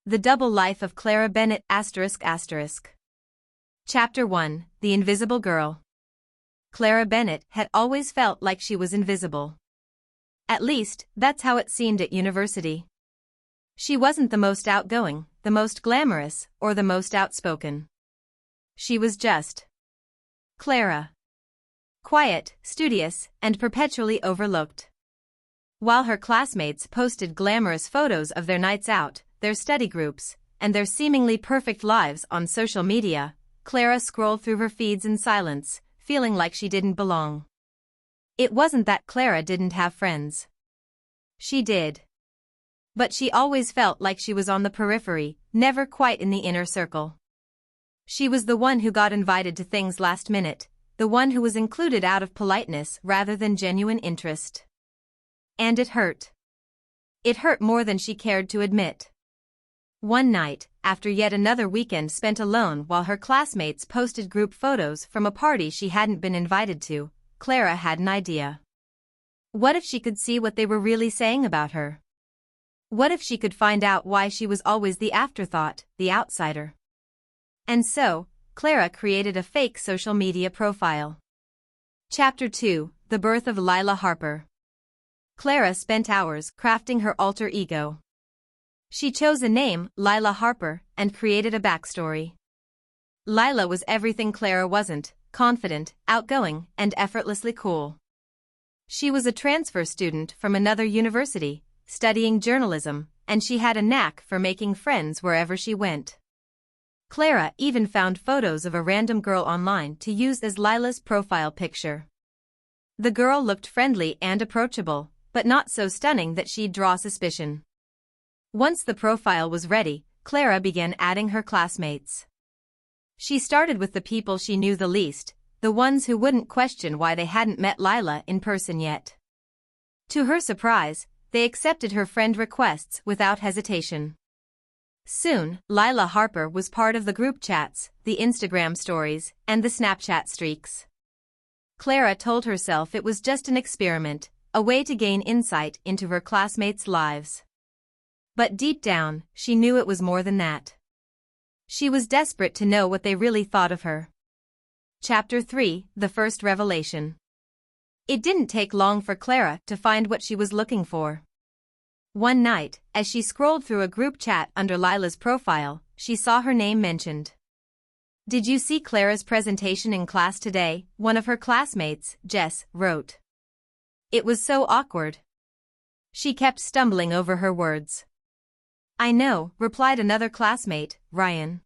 The Double Life of Clara Bennett ***. Chapter 1, The Invisible Girl. Clara Bennett had always felt like she was invisible. At least, that's how it seemed at university. She wasn't the most outgoing, the most glamorous, or the most outspoken. She was just Clara. Quiet, studious, and perpetually overlooked. While her classmates posted glamorous photos of their nights out, their study groups, and their seemingly perfect lives on social media, Clara scrolled through her feeds in silence, feeling like she didn't belong. It wasn't that Clara didn't have friends. She did. But she always felt like she was on the periphery, never quite in the inner circle. She was the one who got invited to things last minute, the one who was included out of politeness rather than genuine interest. And it hurt. It hurt more than she cared to admit. One night, after yet another weekend spent alone while her classmates posted group photos from a party she hadn't been invited to, Clara had an idea. What if she could see what they were really saying about her? What if she could find out why she was always the afterthought, the outsider? And so, Clara created a fake social media profile. Chapter 2, The Birth of Lila Harper. Clara spent hours crafting her alter ego. She chose a name, Lila Harper, and created a backstory. Lila was everything Clara wasn't: confident, outgoing, and effortlessly cool. She was a transfer student from another university, studying journalism, and she had a knack for making friends wherever she went. Clara even found photos of a random girl online to use as Lila's profile picture. The girl looked friendly and approachable, but not so stunning that she'd draw suspicion. Once the profile was ready, Clara began adding her classmates. She started with the people she knew the least, the ones who wouldn't question why they hadn't met Lila in person yet. To her surprise, they accepted her friend requests without hesitation. Soon, Lila Harper was part of the group chats, the Instagram stories, and the Snapchat streaks. Clara told herself it was just an experiment, a way to gain insight into her classmates' lives. But deep down, she knew it was more than that. She was desperate to know what they really thought of her. Chapter 3, The First Revelation. It didn't take long for Clara to find what she was looking for. One night, as she scrolled through a group chat under Lila's profile, she saw her name mentioned. "Did you see Clara's presentation in class today?" one of her classmates, Jess, wrote. It was so awkward. She kept stumbling over her words. "I know," replied another classmate, Ryan.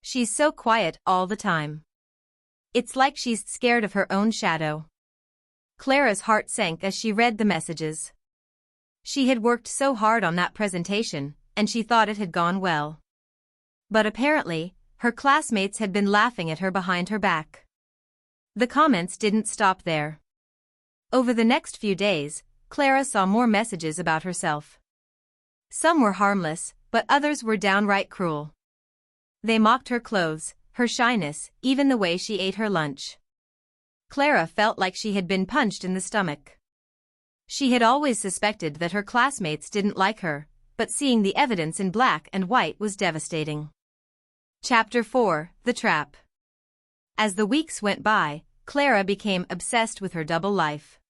"She's so quiet all the time. It's like she's scared of her own shadow." Clara's heart sank as she read the messages. She had worked so hard on that presentation, and she thought it had gone well. But apparently, her classmates had been laughing at her behind her back. The comments didn't stop there. Over the next few days, Clara saw more messages about herself. Some were harmless, but others were downright cruel. They mocked her clothes, her shyness, even the way she ate her lunch. Clara felt like she had been punched in the stomach. She had always suspected that her classmates didn't like her, but seeing the evidence in black and white was devastating. Chapter 4, The Trap. As the weeks went by, Clara became obsessed with her double life.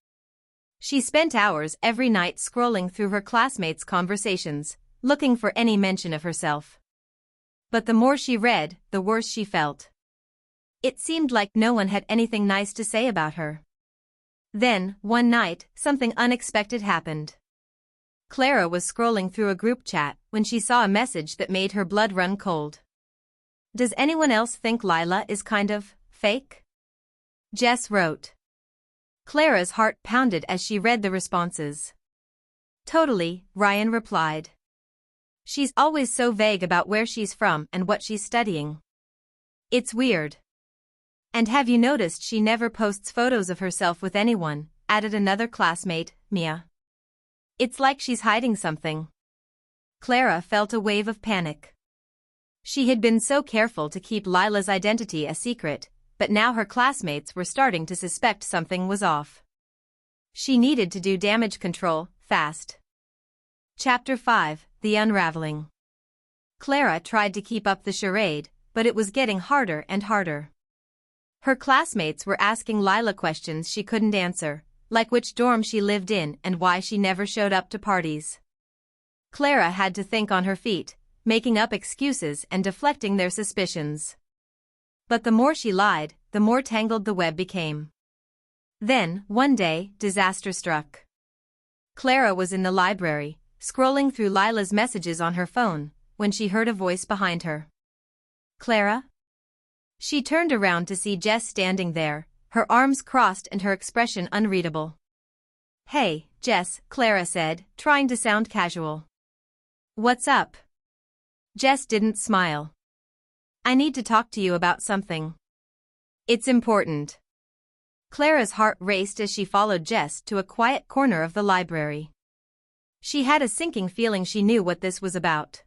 She spent hours every night scrolling through her classmates' conversations, looking for any mention of herself. But the more she read, the worse she felt. It seemed like no one had anything nice to say about her. Then, one night, something unexpected happened. Clara was scrolling through a group chat when she saw a message that made her blood run cold. "Does anyone else think Lila is kind of fake?" Jess wrote. Clara's heart pounded as she read the responses. "Totally," Ryan replied. "She's always so vague about where she's from and what she's studying. It's weird." "And have you noticed she never posts photos of herself with anyone?" added another classmate, Mia. "It's like she's hiding something." Clara felt a wave of panic. She had been so careful to keep Lila's identity a secret, but now her classmates were starting to suspect something was off. She needed to do damage control, fast. Chapter 5, The Unraveling. Clara tried to keep up the charade, but it was getting harder and harder. Her classmates were asking Lila questions she couldn't answer, like which dorm she lived in and why she never showed up to parties. Clara had to think on her feet, making up excuses and deflecting their suspicions. But the more she lied, the more tangled the web became. Then, one day, disaster struck. Clara was in the library, scrolling through Lila's messages on her phone, when she heard a voice behind her. "Clara?" She turned around to see Jess standing there, her arms crossed and her expression unreadable. "Hey, Jess," Clara said, trying to sound casual. "What's up?" Jess didn't smile. "I need to talk to you about something. It's important." Clara's heart raced as she followed Jess to a quiet corner of the library. She had a sinking feeling she knew what this was about.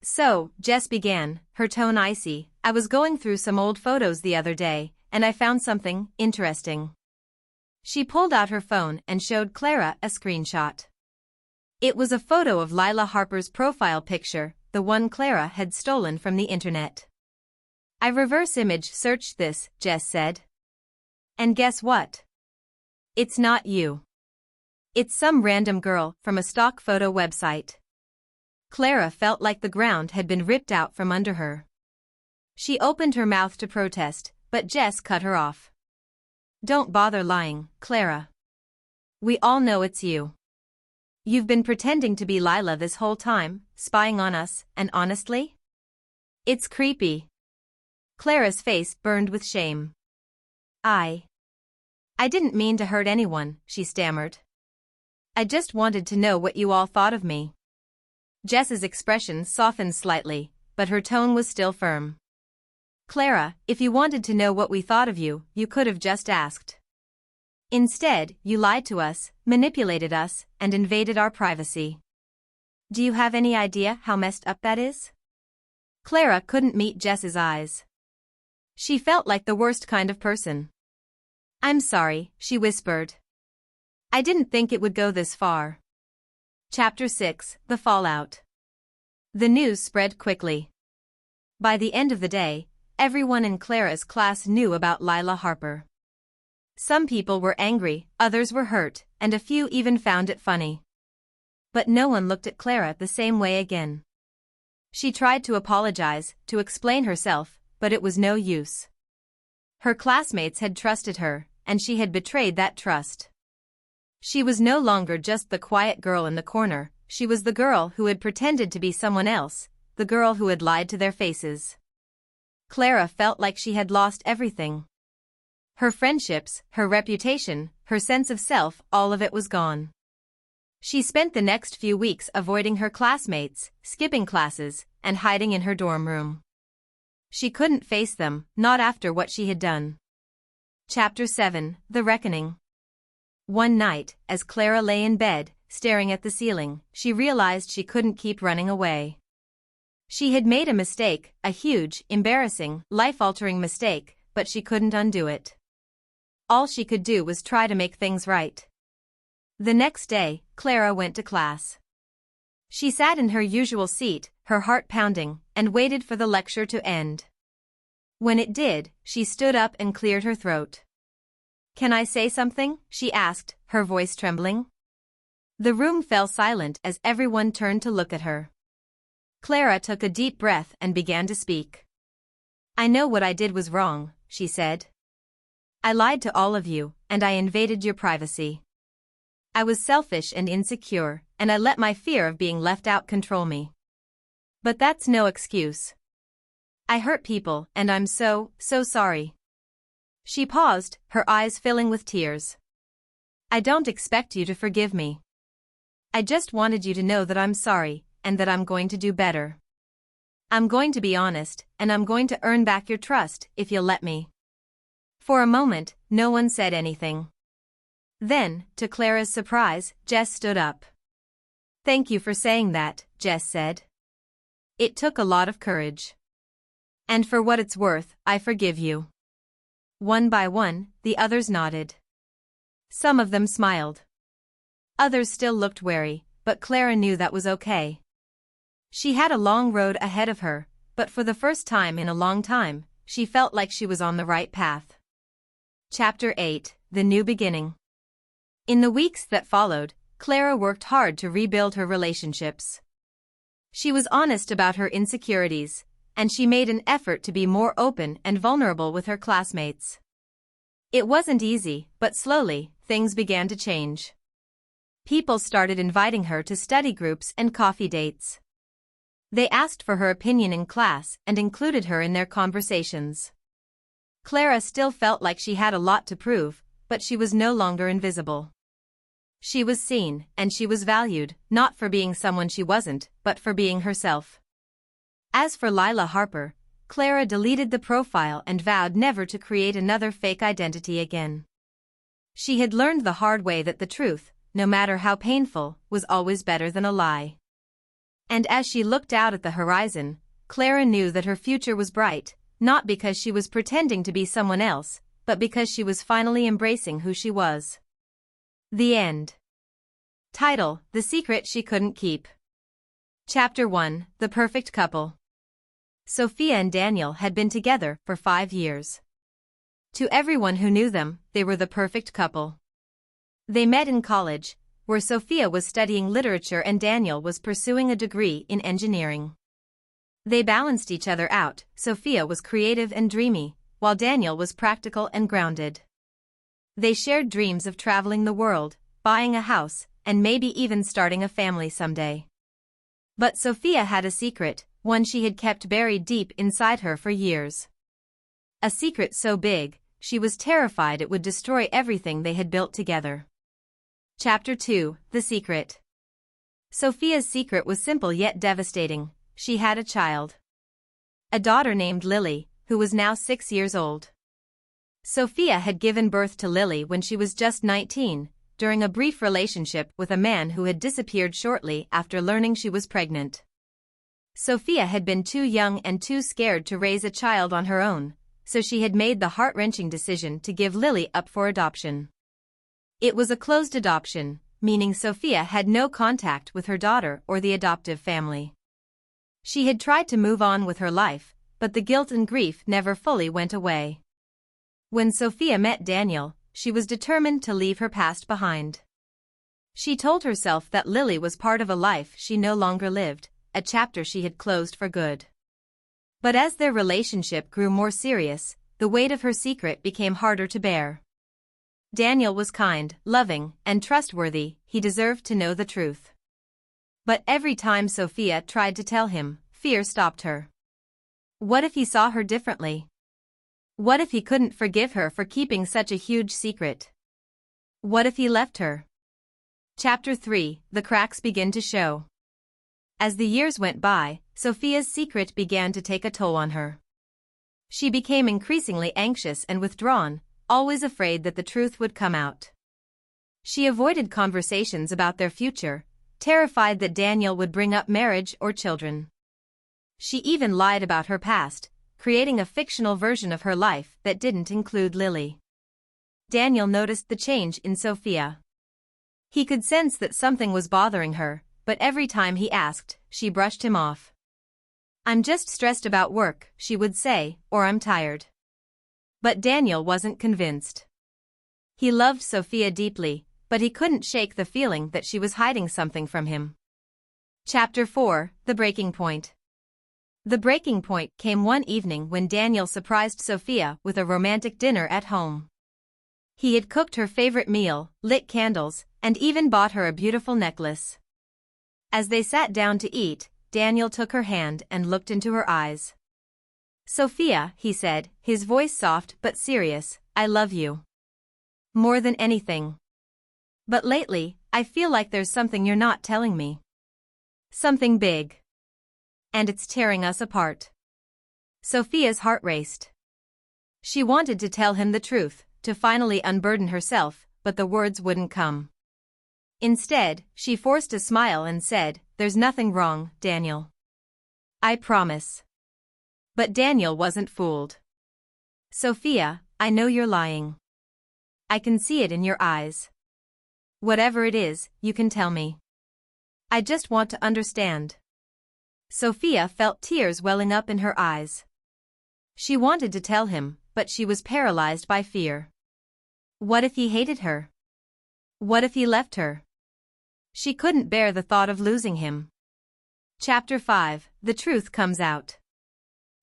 "So," Jess began, her tone icy, "I was going through some old photos the other day, and I found something interesting." She pulled out her phone and showed Clara a screenshot. It was a photo of Lila Harper's profile picture, the one Clara had stolen from the internet. "I reverse image searched this," Jess said. "And guess what? It's not you. It's some random girl from a stock photo website." Clara felt like the ground had been ripped out from under her. She opened her mouth to protest, but Jess cut her off. "Don't bother lying, Clara. We all know it's you. You've been pretending to be Lila this whole time, spying on us, and honestly? It's creepy." Clara's face burned with shame. I didn't mean to hurt anyone," she stammered. "I just wanted to know what you all thought of me." Jess's expression softened slightly, but her tone was still firm. "Clara, if you wanted to know what we thought of you, you could have just asked. Instead, you lied to us, manipulated us, and invaded our privacy. Do you have any idea how messed up that is?" Clara couldn't meet Jess's eyes. She felt like the worst kind of person. "I'm sorry," she whispered. "I didn't think it would go this far." Chapter 6: The Fallout. The news spread quickly. By the end of the day, everyone in Clara's class knew about Lila Harper. Some people were angry, others were hurt, and a few even found it funny. But no one looked at Clara the same way again. She tried to apologize, to explain herself, but it was no use. Her classmates had trusted her, and she had betrayed that trust. She was no longer just the quiet girl in the corner, she was the girl who had pretended to be someone else, the girl who had lied to their faces. Clara felt like she had lost everything. Her friendships, her reputation, her sense of self, all of it was gone. She spent the next few weeks avoiding her classmates, skipping classes, and hiding in her dorm room. She couldn't face them, not after what she had done. Chapter 7: The Reckoning. One night, as Clara lay in bed, staring at the ceiling, she realized she couldn't keep running away. She had made a mistake, a huge, embarrassing, life-altering mistake, but she couldn't undo it. All she could do was try to make things right. The next day, Clara went to class. She sat in her usual seat, her heart pounding, and waited for the lecture to end. When it did, she stood up and cleared her throat. "Can I say something?" she asked, her voice trembling. The room fell silent as everyone turned to look at her. Clara took a deep breath and began to speak. "I know what I did was wrong," she said. "I lied to all of you, and I invaded your privacy. I was selfish and insecure, and I let my fear of being left out control me. But that's no excuse. I hurt people, and I'm so sorry." She paused, her eyes filling with tears. "I don't expect you to forgive me. I just wanted you to know that I'm sorry, and that I'm going to do better. I'm going to be honest, and I'm going to earn back your trust, if you'll let me." For a moment, no one said anything. Then, to Clara's surprise, Jess stood up. "Thank you for saying that," Jess said. "It took a lot of courage. And for what it's worth, I forgive you." One by one, the others nodded. Some of them smiled. Others still looked wary, but Clara knew that was okay. She had a long road ahead of her, but for the first time in a long time, she felt like she was on the right path. Chapter 8: The New Beginning. In the weeks that followed, Clara worked hard to rebuild her relationships. She was honest about her insecurities, and she made an effort to be more open and vulnerable with her classmates. It wasn't easy, but slowly, things began to change. People started inviting her to study groups and coffee dates. They asked for her opinion in class and included her in their conversations. Clara still felt like she had a lot to prove, but she was no longer invisible. She was seen, and she was valued, not for being someone she wasn't, but for being herself. As for Lila Harper, Clara deleted the profile and vowed never to create another fake identity again. She had learned the hard way that the truth, no matter how painful, was always better than a lie. And as she looked out at the horizon, Clara knew that her future was bright, not because she was pretending to be someone else, but because she was finally embracing who she was. The end. Title: The Secret She Couldn't Keep. Chapter 1: The Perfect Couple. Sophia and Daniel had been together for 5 years. To everyone who knew them, they were the perfect couple. They met in college, where Sophia was studying literature and Daniel was pursuing a degree in engineering. They balanced each other out. Sophia was creative and dreamy, while Daniel was practical and grounded. They shared dreams of traveling the world, buying a house, and maybe even starting a family someday. But Sophia had a secret, one she had kept buried deep inside her for years. A secret so big, she was terrified it would destroy everything they had built together. Chapter 2: The Secret. Sophia's secret was simple yet devastating. She had a child. A daughter named Lily, who was now 6 years old. Sophia had given birth to Lily when she was just 19, during a brief relationship with a man who had disappeared shortly after learning she was pregnant. Sophia had been too young and too scared to raise a child on her own, so she had made the heart-wrenching decision to give Lily up for adoption. It was a closed adoption, meaning Sophia had no contact with her daughter or the adoptive family. She had tried to move on with her life, but the guilt and grief never fully went away. When Sophia met Daniel, she was determined to leave her past behind. She told herself that Lily was part of a life she no longer lived, a chapter she had closed for good. But as their relationship grew more serious, the weight of her secret became harder to bear. Daniel was kind, loving, and trustworthy. He deserved to know the truth. But every time Sophia tried to tell him, fear stopped her. What if he saw her differently? What if he couldn't forgive her for keeping such a huge secret? What if he left her? Chapter 3: The Cracks Begin to Show. As the years went by, Sophia's secret began to take a toll on her. She became increasingly anxious and withdrawn, always afraid that the truth would come out. She avoided conversations about their future, terrified that Daniel would bring up marriage or children. She even lied about her past, creating a fictional version of her life that didn't include Lily. Daniel noticed the change in Sophia. He could sense that something was bothering her, but every time he asked, she brushed him off. "I'm just stressed about work," she would say, "or I'm tired." But Daniel wasn't convinced. He loved Sophia deeply, but he couldn't shake the feeling that she was hiding something from him. Chapter 4: The Breaking Point. The breaking point came one evening when Daniel surprised Sophia with a romantic dinner at home. He had cooked her favorite meal, lit candles, and even bought her a beautiful necklace. As they sat down to eat, Daniel took her hand and looked into her eyes. "Sophia," he said, his voice soft but serious, "I love you. More than anything. But lately, I feel like there's something you're not telling me. Something big. And it's tearing us apart." Sophia's heart raced. She wanted to tell him the truth, to finally unburden herself, but the words wouldn't come. Instead, she forced a smile and said, "There's nothing wrong, Daniel. I promise." But Daniel wasn't fooled. "Sophia, I know you're lying. I can see it in your eyes. Whatever it is, you can tell me. I just want to understand." Sophia felt tears welling up in her eyes. She wanted to tell him, but she was paralyzed by fear. What if he hated her? What if he left her? She couldn't bear the thought of losing him. Chapter 5: The Truth Comes Out.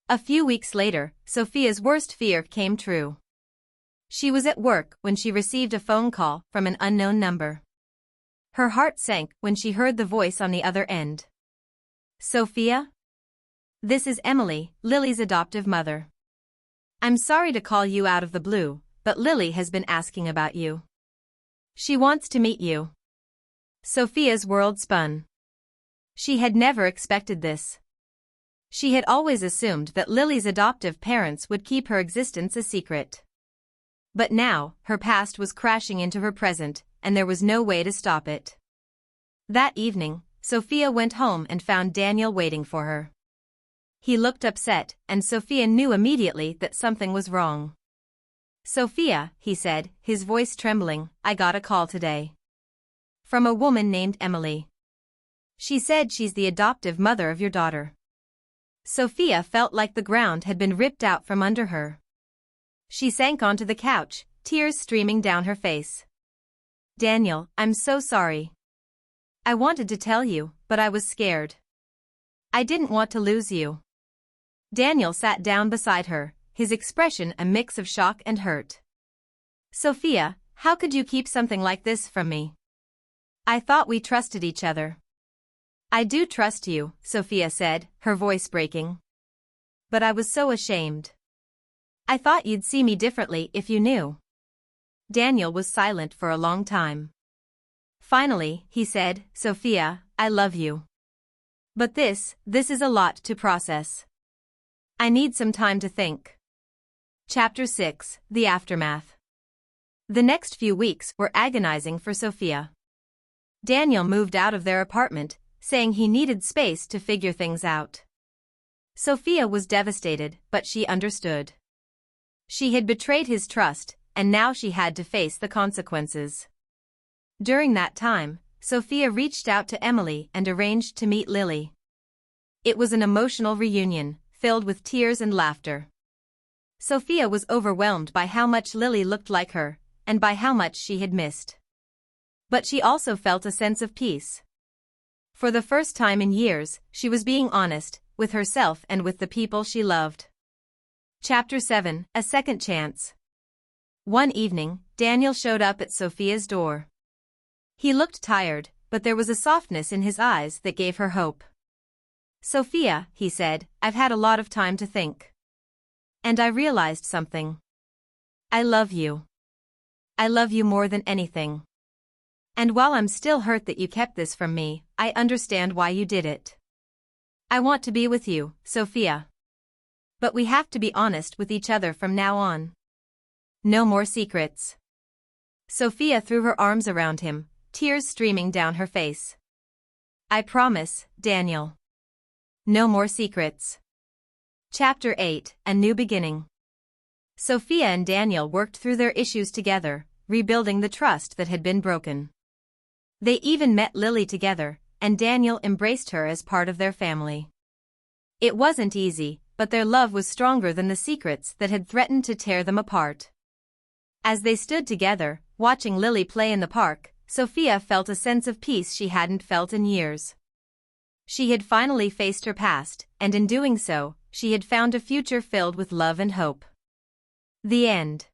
A few weeks later, Sophia's worst fear came true. She was at work when she received a phone call from an unknown number. Her heart sank when she heard the voice on the other end. Sophia? This is Emily, Lily's adoptive mother. I'm sorry to call you out of the blue, but Lily has been asking about you. She wants to meet you. Sophia's world spun. She had never expected this. She had always assumed that Lily's adoptive parents would keep her existence a secret. But now, her past was crashing into her present, and there was no way to stop it. That evening, Sophia went home and found Daniel waiting for her. He looked upset, and Sophia knew immediately that something was wrong. Sophia, he said, his voice trembling, I got a call today. From a woman named Emily. She said she's the adoptive mother of your daughter. Sophia felt like the ground had been ripped out from under her. She sank onto the couch, tears streaming down her face. Daniel, I'm so sorry. I wanted to tell you, but I was scared. I didn't want to lose you. Daniel sat down beside her, his expression a mix of shock and hurt. Sophia, how could you keep something like this from me? I thought we trusted each other. I do trust you, Sophia said, her voice breaking. But I was so ashamed. I thought you'd see me differently if you knew. Daniel was silent for a long time. Finally, he said, Sophia, I love you. But this is a lot to process. I need some time to think. Chapter 6: The Aftermath. The next few weeks were agonizing for Sophia. Daniel moved out of their apartment, saying he needed space to figure things out. Sophia was devastated, but she understood. She had betrayed his trust, and now she had to face the consequences. During that time, Sophia reached out to Emily and arranged to meet Lily. It was an emotional reunion, filled with tears and laughter. Sophia was overwhelmed by how much Lily looked like her, and by how much she had missed. But she also felt a sense of peace. For the first time in years, she was being honest, with herself and with the people she loved. Chapter 7: A Second Chance. One evening, Daniel showed up at Sophia's door. He looked tired, but there was a softness in his eyes that gave her hope. Sophia, he said, I've had a lot of time to think. And I realized something. I love you. I love you more than anything. And while I'm still hurt that you kept this from me, I understand why you did it. I want to be with you, Sophia. But we have to be honest with each other from now on. No more secrets. Sophia threw her arms around him, tears streaming down her face. I promise, Daniel. No more secrets. Chapter 8: A New Beginning. Sophia and Daniel worked through their issues together, rebuilding the trust that had been broken. They even met Lily together, and Daniel embraced her as part of their family. It wasn't easy, but their love was stronger than the secrets that had threatened to tear them apart. As they stood together, watching Lily play in the park, Sophia felt a sense of peace she hadn't felt in years. She had finally faced her past, and in doing so, she had found a future filled with love and hope. The end.